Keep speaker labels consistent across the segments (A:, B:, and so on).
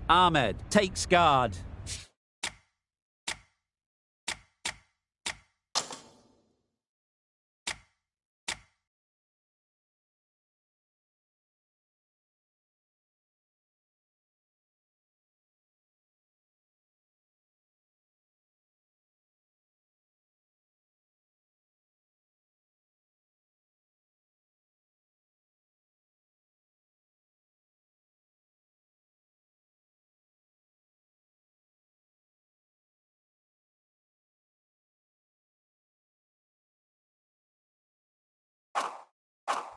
A: Ahmed takes guard.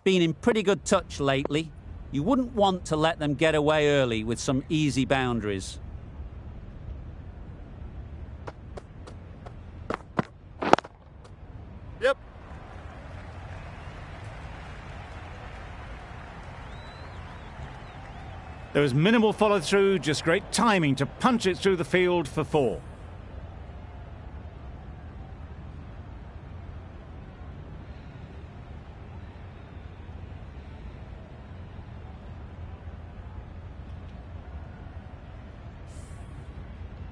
A: Been in pretty good touch lately. You wouldn't want to let them get away early with some easy boundaries.
B: Yep.
C: There was minimal follow-through, just great timing to punch it through the field for 4.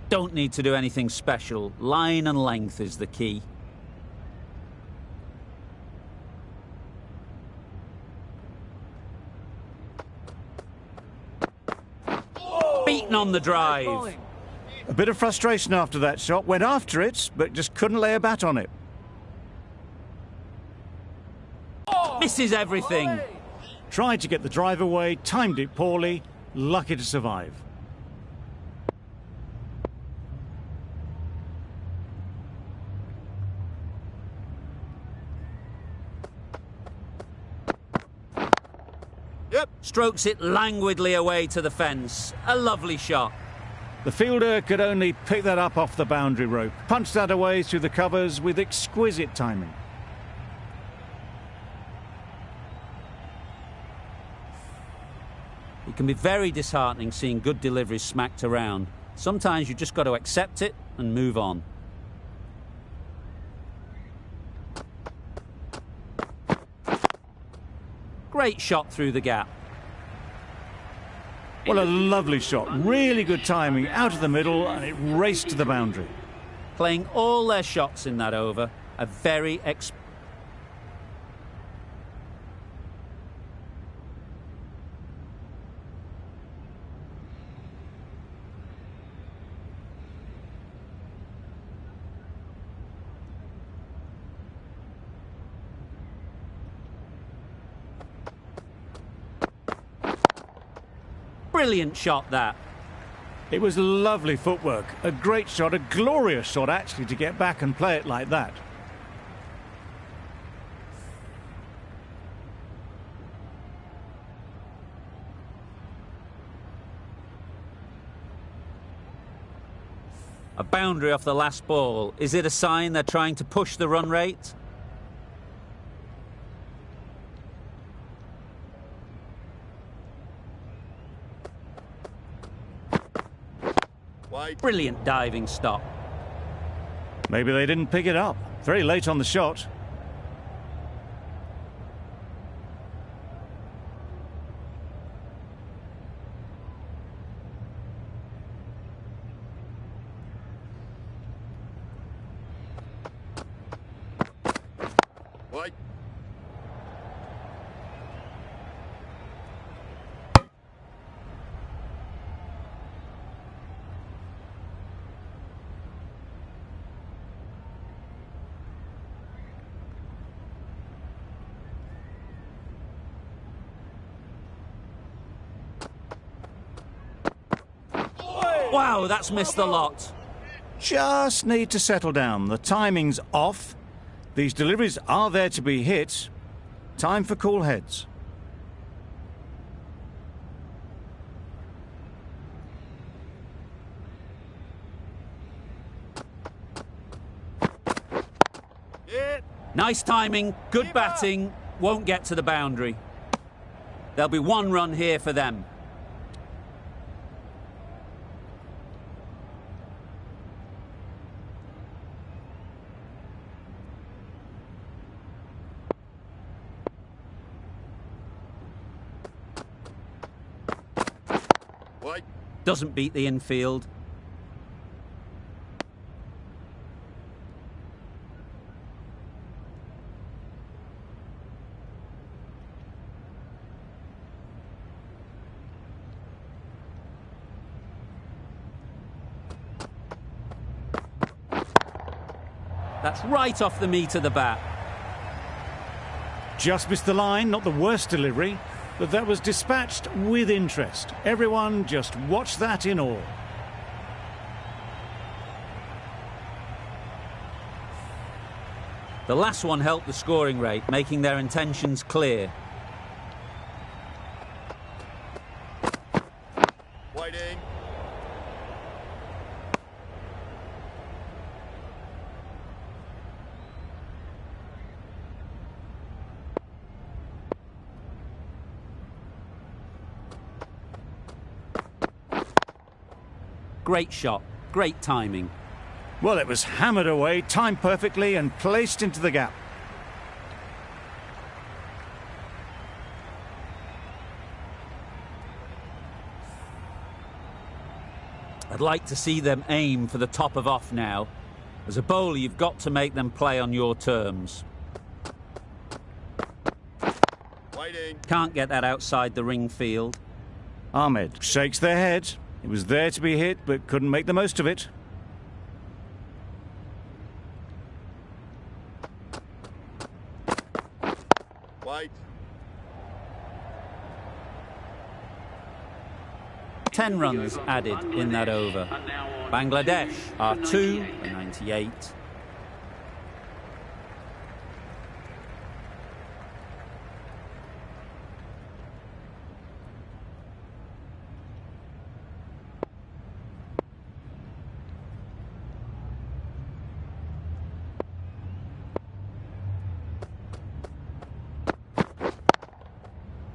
A: Don't need to do anything special. Line and length is the key. Beaten on the drive.
C: A bit of frustration after that shot. Went after it, but just couldn't lay a bat on it.
A: Misses everything.
C: Tried to get the drive away, timed it poorly, lucky to survive.
A: Strokes it languidly away to the fence. A lovely shot.
C: The fielder could only pick that up off the boundary rope. Punched that away through the covers with exquisite timing.
A: It can be very disheartening seeing good deliveries smacked around. Sometimes you just got to accept it and move on. Great shot through the gap.
C: What a lovely shot. Really good timing. Out of the middle, and it raced to the boundary.
A: Playing all their shots in that over. A very brilliant shot, that.
C: It was lovely footwork. A great shot, a glorious shot actually, to get back and play it like that.
A: A boundary off the last ball. Is it a sign they're trying to push the run rate? Brilliant diving stop.
C: Maybe they didn't pick it up. Very late on the shot.
B: Wide.
A: Wow, that's missed the lot.
C: Just need to settle down. The timing's off. These deliveries are there to be hit. Time for cool heads.
A: Nice timing, good batting, won't get to the boundary. There'll be one run here for them.
B: Wide.
A: Doesn't beat the infield. That's right off the meat of the bat.
C: Just missed the line, not the worst delivery, but that was dispatched with interest. Everyone just watched that in awe.
A: The last one helped the scoring rate, making their intentions clear.
B: Waiting.
A: Great shot, great timing.
C: Well, it was hammered away, timed perfectly and placed into the gap.
A: I'd like to see them aim for the top of off now. As a bowler, you've got to make them play on your terms.
B: Waiting.
A: Can't get that outside the ring field.
C: Ahmed shakes their head. It was there to be hit, but couldn't make the most of it.
B: Wait.
A: 10 runs added in that over. Bangladesh are 2 for 98.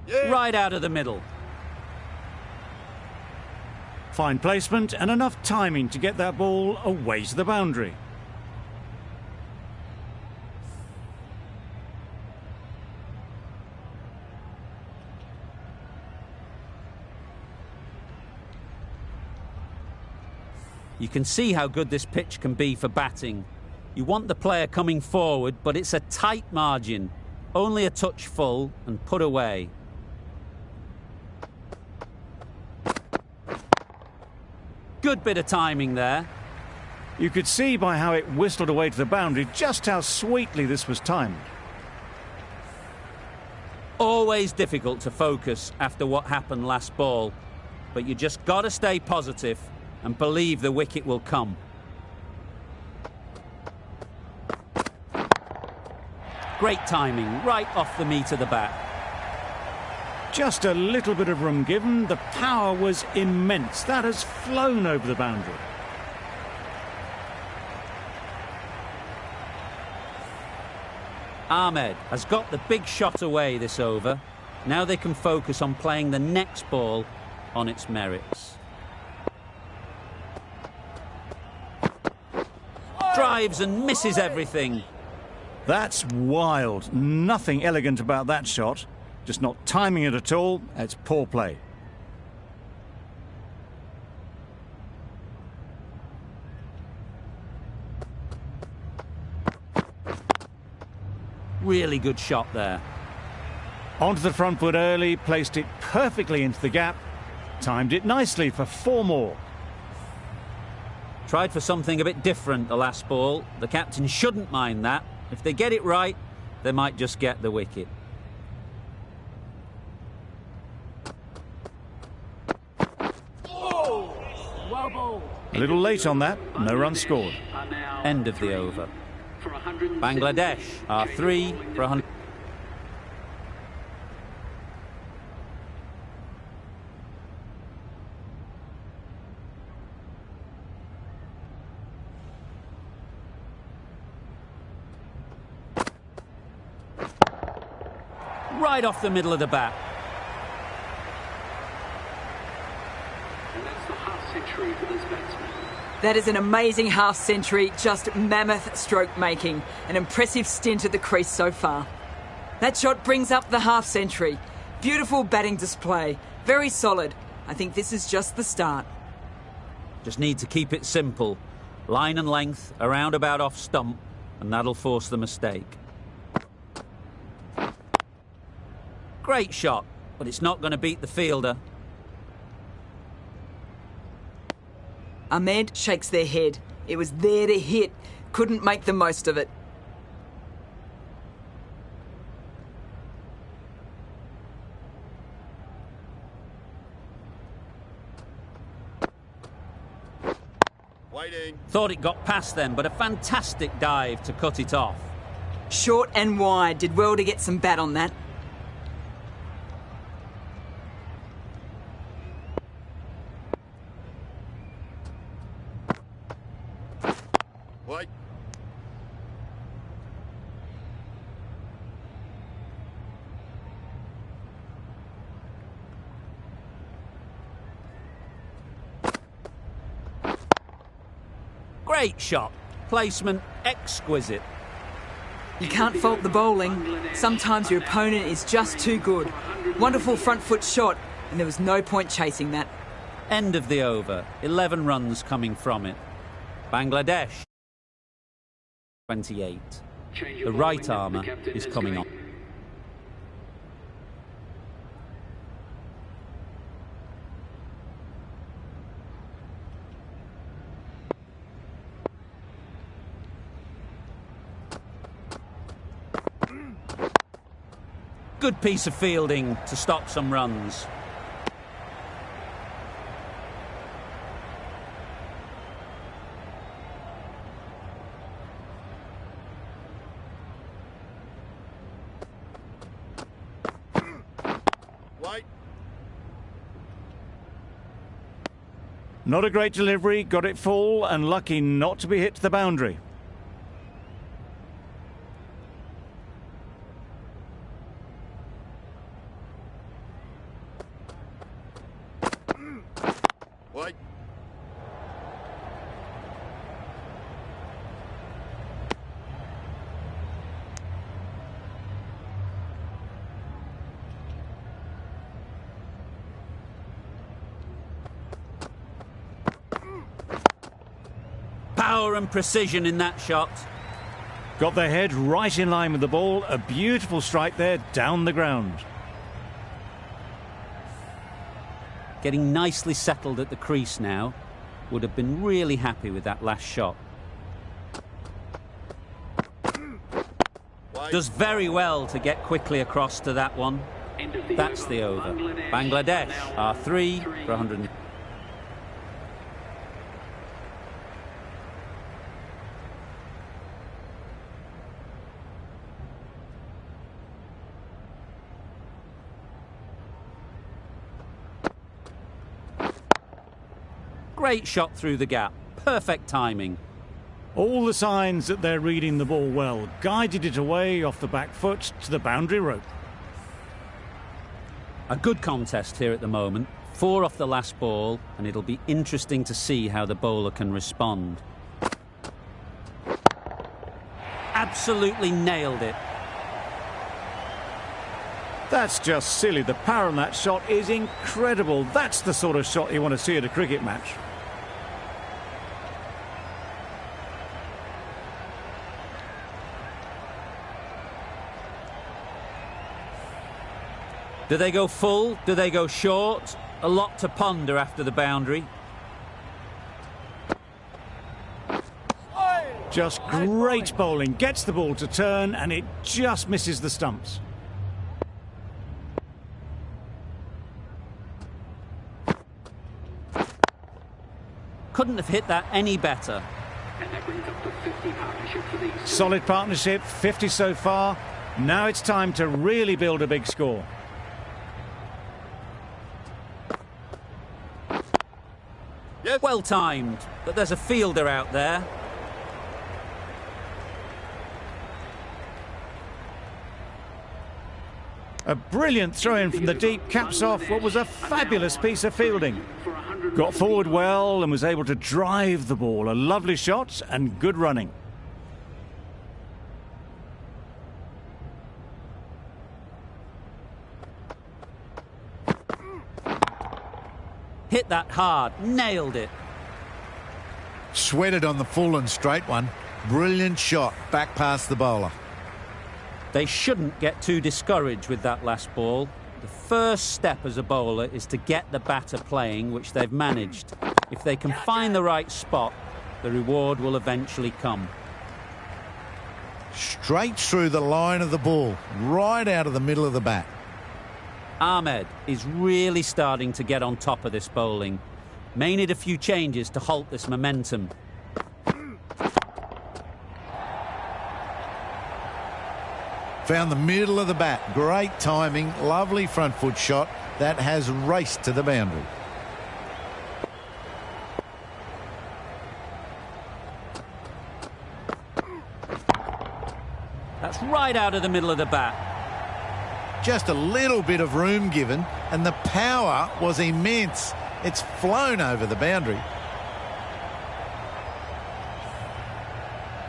B: Yeah.
A: Right out of the middle.
C: Fine placement and enough timing to get that ball away to the boundary.
A: You can see how good this pitch can be for batting. You want the player coming forward, but it's a tight margin. Only a touch full and put away. Good bit of timing there.
C: You could see by how it whistled away to the boundary just how sweetly this was timed.
A: Always difficult to focus after what happened last ball, but you just got to stay positive and believe the wicket will come. Great timing, right off the meat of the bat.
C: Just a little bit of room given. The power was immense. That has flown over the boundary.
A: Ahmed has got the big shot away this over. Now they can focus on playing the next ball on its merits. Drives and misses everything.
C: That's wild. Nothing elegant about that shot. Just not timing it at all. It's poor play.
A: Really good shot there.
C: Onto the front foot early, placed it perfectly into the gap. Timed it nicely for 4 more.
A: Tried for something a bit different the last ball. The captain shouldn't mind that. If they get it right, they might just get the wicket.
C: A little late on that. No run scored.
A: End of the over. Bangladesh are 3 for 100. Right off the middle of the bat.
D: And that's the half century for this batsman.
E: That is an amazing half century, just mammoth stroke making. An impressive stint at the crease so far. That shot brings up the half century. Beautiful batting display. Very solid. I think this is just the start.
A: Just need to keep it simple. Line and length, around about off stump, and that'll force the mistake. Great shot, but it's not going to beat the fielder.
E: Ahmed shakes their head. It was there to hit. Couldn't make the most of it.
B: Waiting.
A: Thought it got past them, but a fantastic dive to cut it off.
E: Short and wide. Did well to get some bat on that.
B: Wait.
A: Great shot. Placement exquisite.
E: You can't fault the bowling. Sometimes your opponent is just too good. Wonderful front foot shot, and there was no point chasing that.
A: End of the over. 11 runs coming from it. Bangladesh 28. The right armour is coming on. Good piece of fielding to stop some runs.
B: Wait.
C: Not a great delivery, got it full and lucky not to be hit to the boundary.
B: Wait.
A: Power and precision in that shot.
C: Got their head right in line with the ball. A beautiful strike there down the ground.
A: Getting nicely settled at the crease now. Would have been really happy with that last shot.
B: Wait.
A: Does very well to get quickly across to that one. That's the over. Bangladesh are 3 for 100. Great shot through the gap. Perfect timing.
C: All the signs that they're reading the ball well. Guided it away off the back foot to the boundary rope.
A: A good contest here at the moment. 4 off the last ball, and it'll be interesting to see how the bowler can respond. Absolutely nailed it.
C: That's just silly. The power on that shot is incredible. That's the sort of shot you want to see at a cricket match.
A: Do they go full? Do they go short? A lot to ponder after the boundary.
C: Just great bowling. Gets the ball to turn and it just misses the stumps.
A: Couldn't have hit that any better.
D: And that brings up the 50 partnership for these.
C: Solid partnership, 50 so far. Now it's time to really build a big score.
B: Yes.
A: Well timed, but there's a fielder out there.
C: A brilliant throw-in from the deep caps off what was a fabulous piece of fielding. Got forward well and was able to drive the ball. A lovely shot and good running.
A: Hit that hard, nailed it.
F: Sweated on the full and straight one. Brilliant shot back past the bowler.
A: They shouldn't get too discouraged with that last ball. The first step as a bowler is to get the batter playing, which they've managed. If they can find the right spot, the reward will eventually come.
F: Straight through the line of the ball, right out of the middle of the bat.
A: Ahmed is really starting to get on top of this bowling. May need a few changes to halt this momentum.
F: Found the middle of the bat. Great timing, lovely front foot shot that has raced to the boundary.
A: That's right out of the middle of the bat.
F: Just a little bit of room given, and the power was immense. It's flown over the boundary.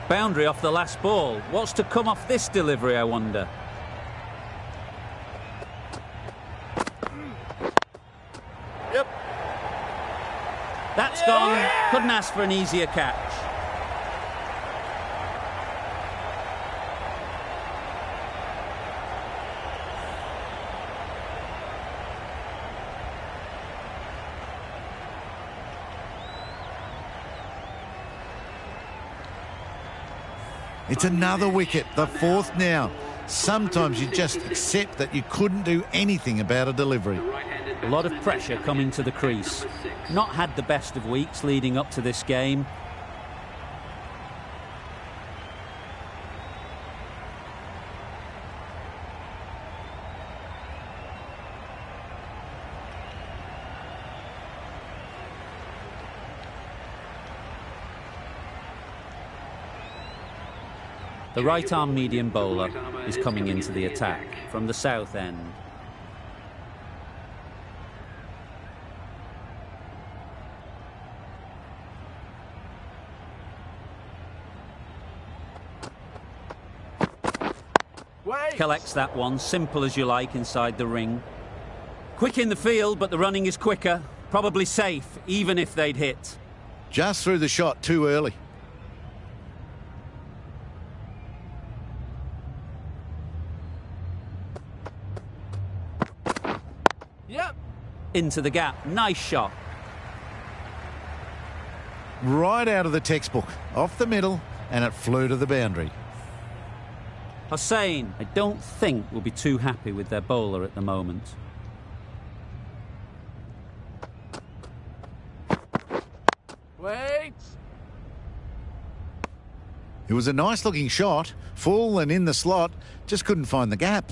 A: Boundary off the last ball. What's to come off this delivery, I wonder?
B: Yep.
A: That's gone. Couldn't ask for an easier catch.
F: It's another wicket, the fourth now. Sometimes you just accept that you couldn't do anything about a delivery.
A: A lot of pressure coming to the crease. Not had the best of weeks leading up to this game. The right-arm medium bowler is coming into the attack from the south end. Collects that one, simple as you like, inside the ring. Quick in the field, but the running is quicker. Probably safe, even if they'd hit.
F: Just threw the shot too early.
A: Into the gap. Nice shot.
F: Right out of the textbook. Off the middle, and it flew to the boundary.
A: Hossain, I don't think, will be too happy with their bowler at the moment.
B: Wait.
F: It was a nice looking shot, full and in the slot, just couldn't find the gap.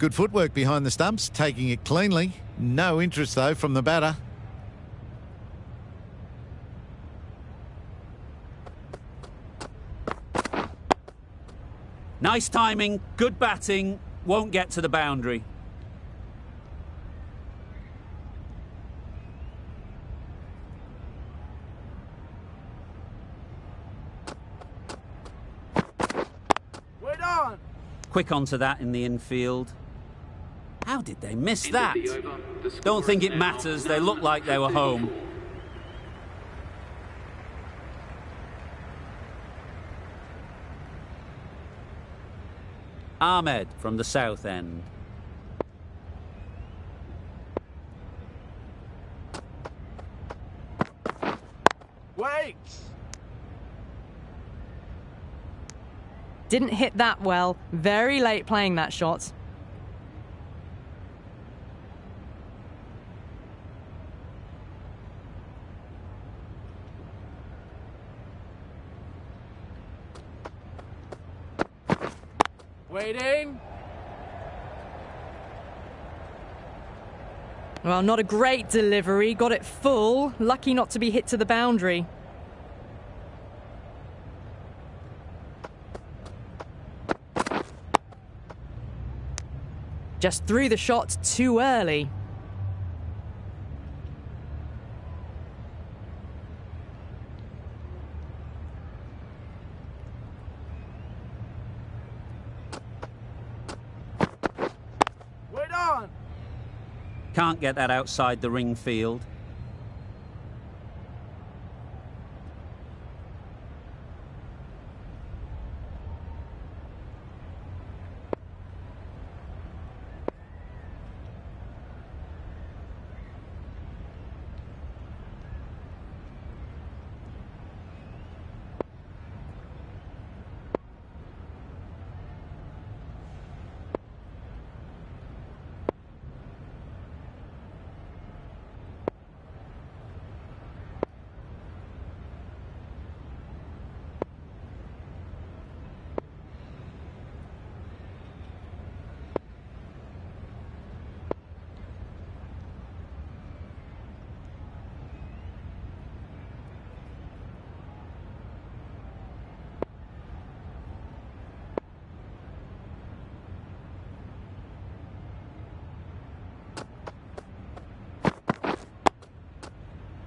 F: Good footwork behind the stumps, taking it cleanly. No interest, though, from the batter.
A: Nice timing, good batting, won't get to the boundary.
B: Wait on.
A: Quick onto that in the infield. How did they miss that? Don't think it matters, they look like they were home. Ahmed from the south end.
B: Wait.
G: Didn't hit that well. Very late playing that shot.
B: Waiting.
G: Well, not a great delivery. Got it full. Lucky not to be hit to the boundary. Just threw the shot too early.
B: Wait on.
A: Can't get that outside the ring field.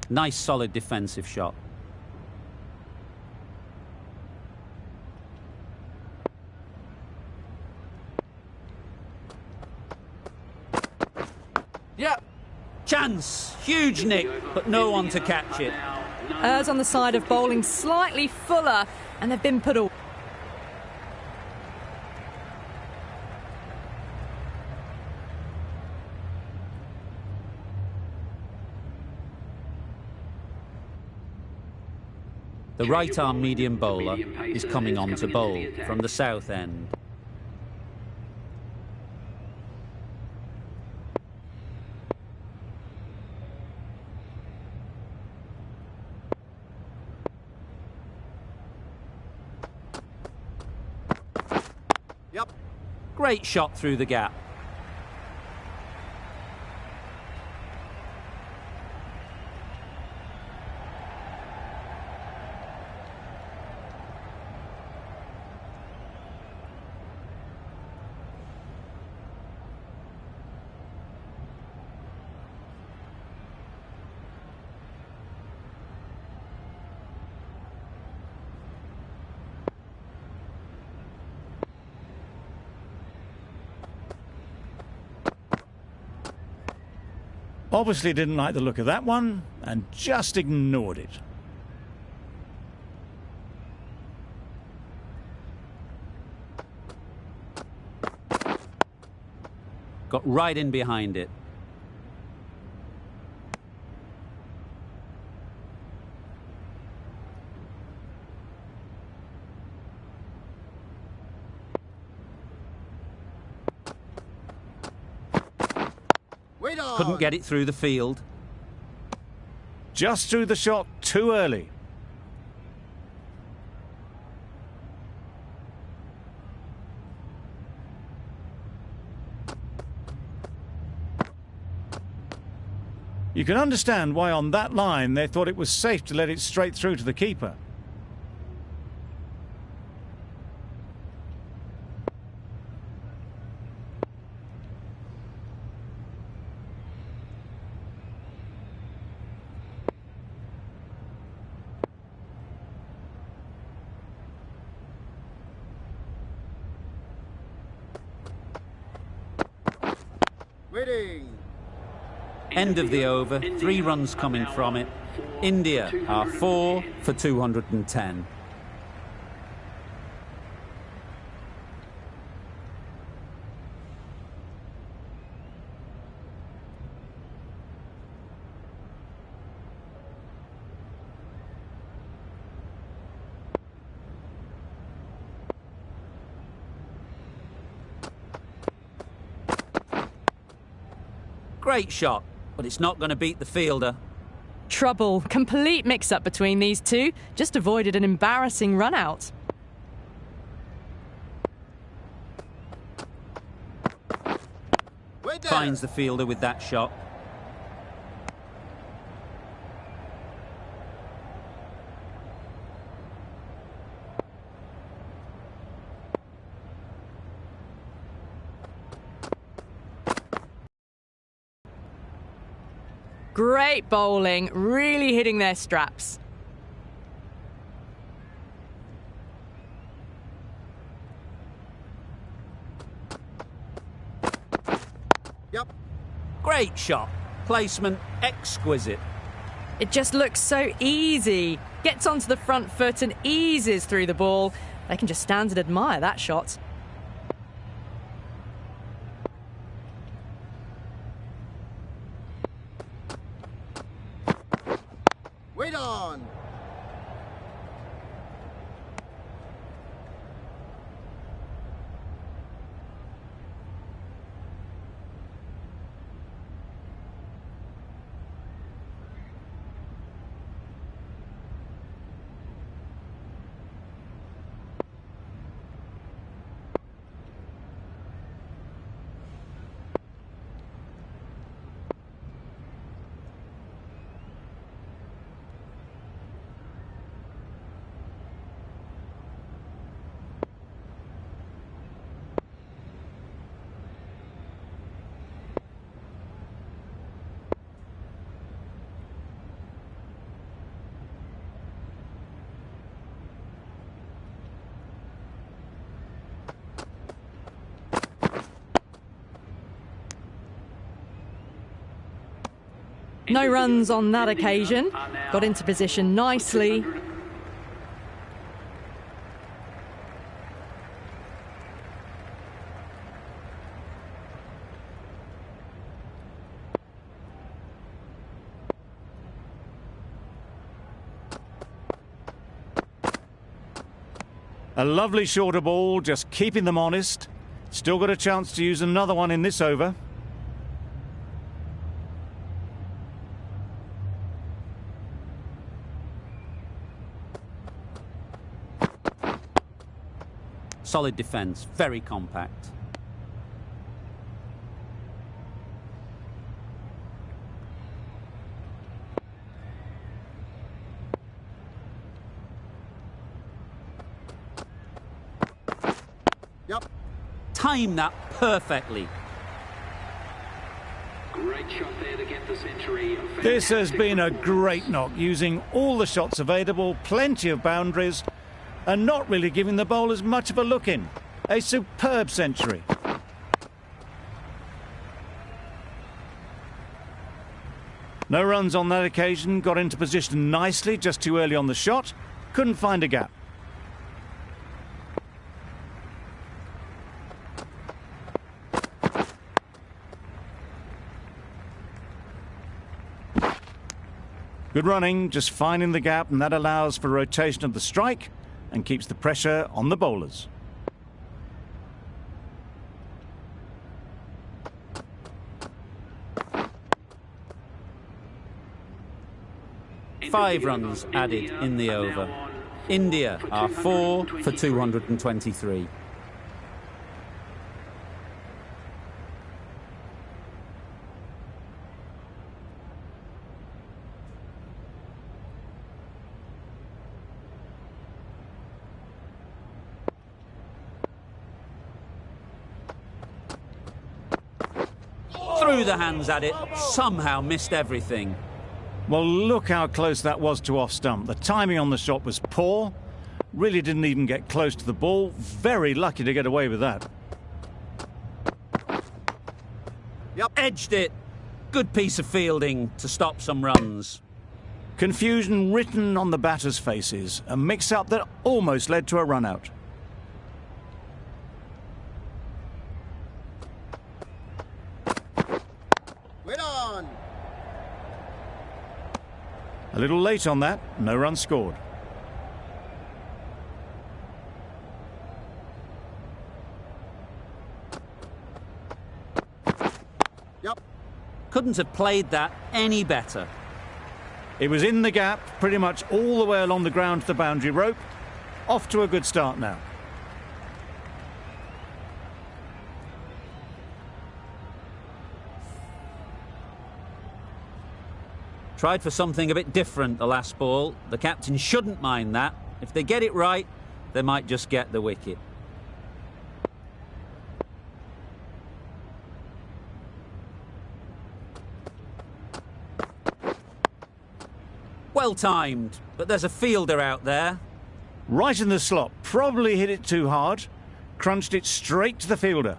A: Nice solid defensive shot.
B: Yep.
A: Chance! Huge nick, but no one to catch it.
G: Errs on the side of bowling slightly fuller, and they've been put away.
A: The right-arm medium bowler is coming on to bowl from the south end.
B: Yep.
A: Great shot through the gap.
C: Obviously didn't like the look of that one and just ignored it.
A: Got right in behind it.
B: Wait on.
A: Couldn't get it through the field.
C: Just threw the shot too early. You can understand why on that line they thought it was safe to let it straight through to the keeper.
B: Waiting.
A: End of the over, 3 runs coming from it. India are 4 for 210. Great shot, but it's not going to beat the fielder.
G: Trouble. Complete mix-up between these two. Just avoided an embarrassing run-out.
A: Finds the fielder with that shot.
G: Great bowling, really hitting their straps.
B: Yep.
A: Great shot. Placement exquisite.
G: It just looks so easy. Gets onto the front foot and eases through the ball. They can just stand and admire that shot.
B: Wait on.
G: No runs on that occasion. Got into position nicely.
C: A lovely shorter ball, just keeping them honest. Still got a chance to use another one in this over.
A: Solid defence, very compact.
B: Yep.
A: Time that perfectly.
D: Great shot there to get the century.
C: This has been a great knock, using all the shots available, plenty of boundaries, and not really giving the bowlers much of a look in. A superb century. No runs on that occasion, got into position nicely, just too early on the shot. Couldn't find a gap. Good running, just finding the gap, and that allows for rotation of the strike and keeps the pressure on the bowlers.
A: Five runs added in the over. India are 4 for 223. Threw the hands at it, somehow missed everything.
C: Well, look how close that was to off stump. The timing on the shot was poor. Really didn't even get close to the ball. Very lucky to get away with that.
B: Yep.
A: Edged it. Good piece of fielding to stop some runs.
C: Confusion written on the batters' faces. A mix-up that almost led to a run-out.
B: Wait on.
C: A little late on that. No run scored.
B: Yep.
A: Couldn't have played that any better.
C: It was in the gap, pretty much all the way along the ground to the boundary rope. Off to a good start now.
A: Tried for something a bit different the last ball. The captain shouldn't mind that. If they get it right, they might just get the wicket. Well timed, but there's a fielder out there.
C: Right in the slot. Probably hit it too hard. Crunched it straight to the fielder.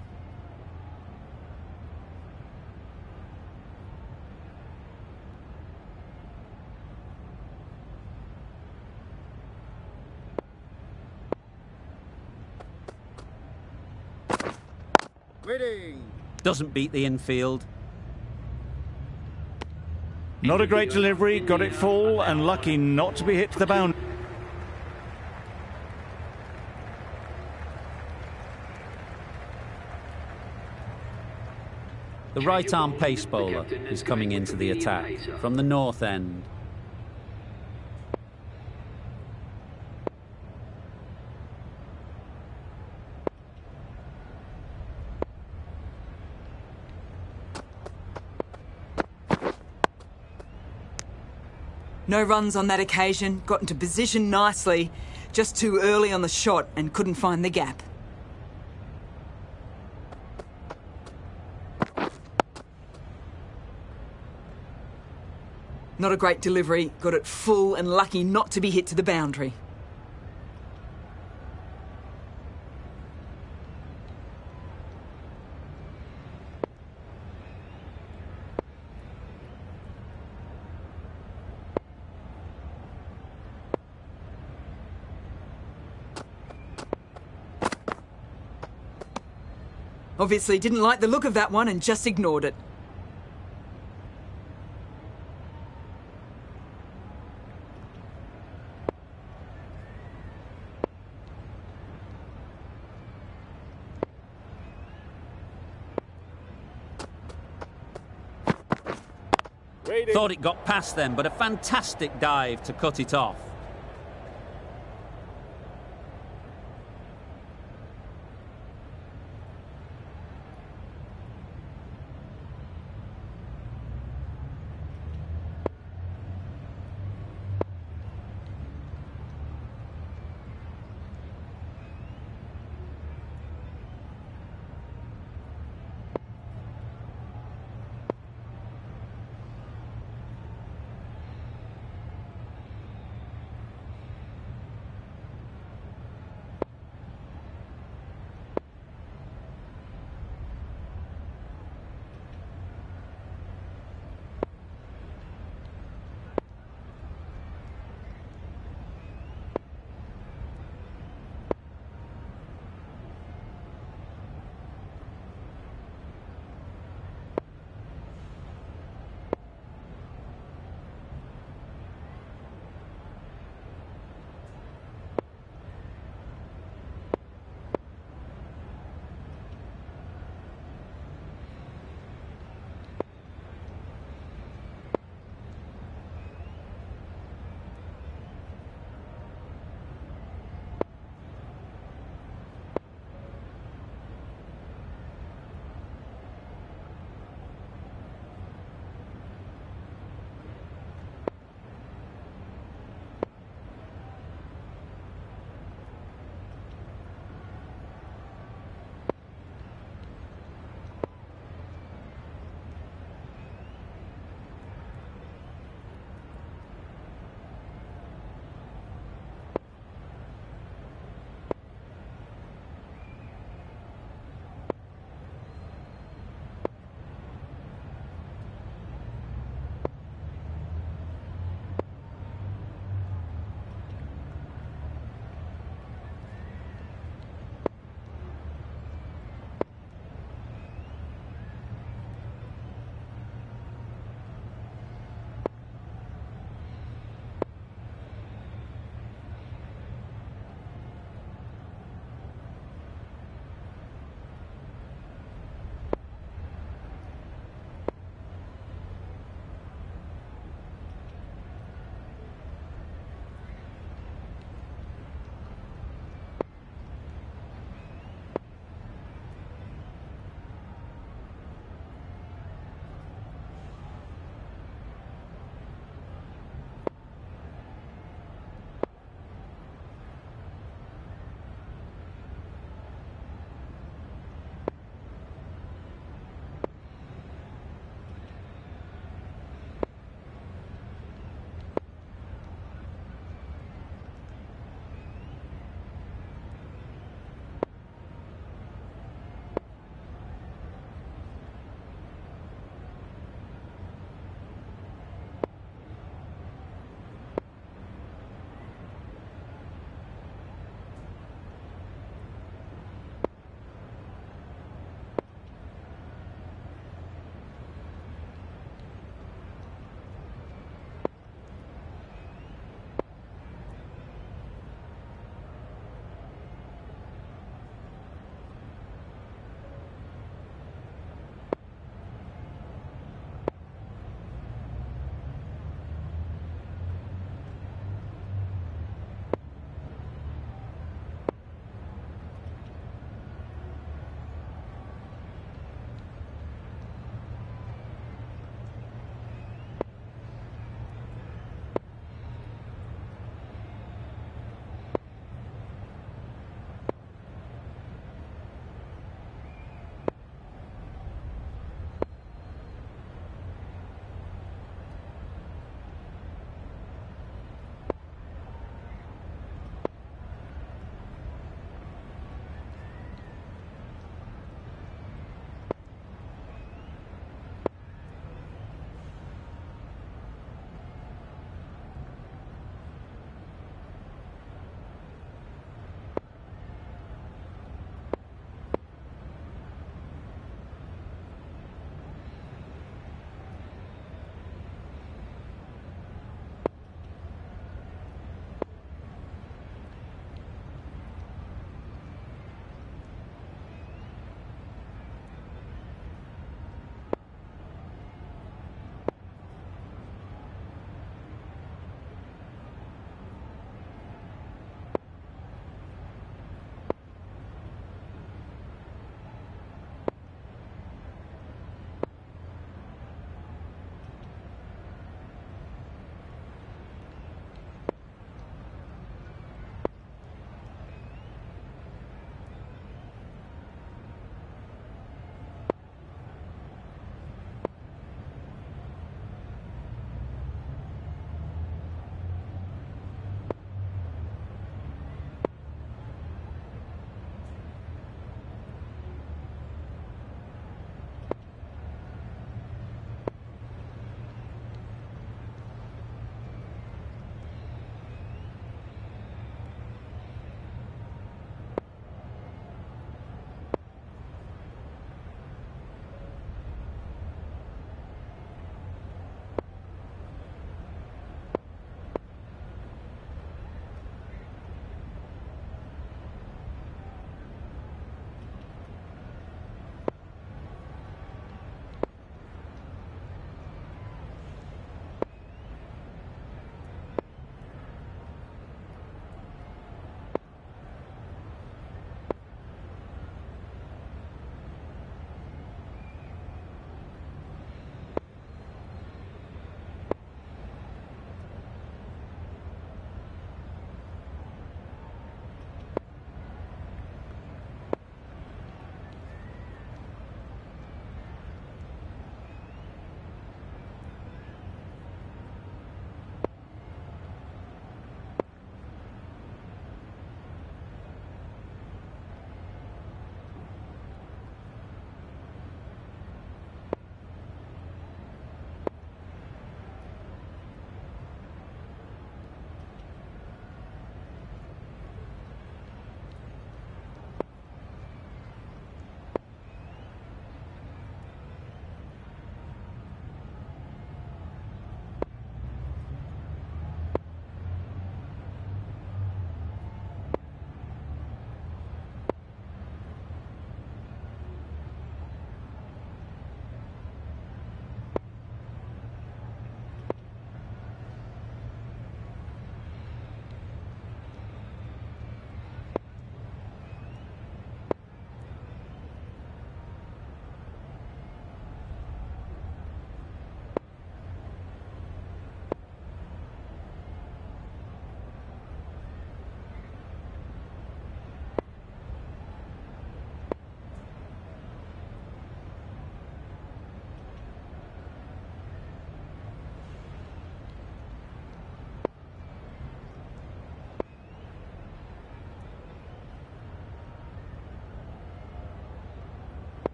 B: Waiting.
A: Doesn't beat the infield.
C: Not a great delivery, got it full and lucky not to be hit to the boundary.
A: The right-arm pace bowler is coming into the attack from the north end.
E: No runs on that occasion, got into position nicely, just too early on the shot and couldn't find the gap. Not a great delivery, got it full and lucky not to be hit to the boundary. Obviously didn't like the look of that one and just ignored it.
A: Thought it got past them, but a fantastic dive to cut it off.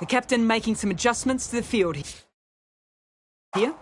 E: The captain making some adjustments to the field here.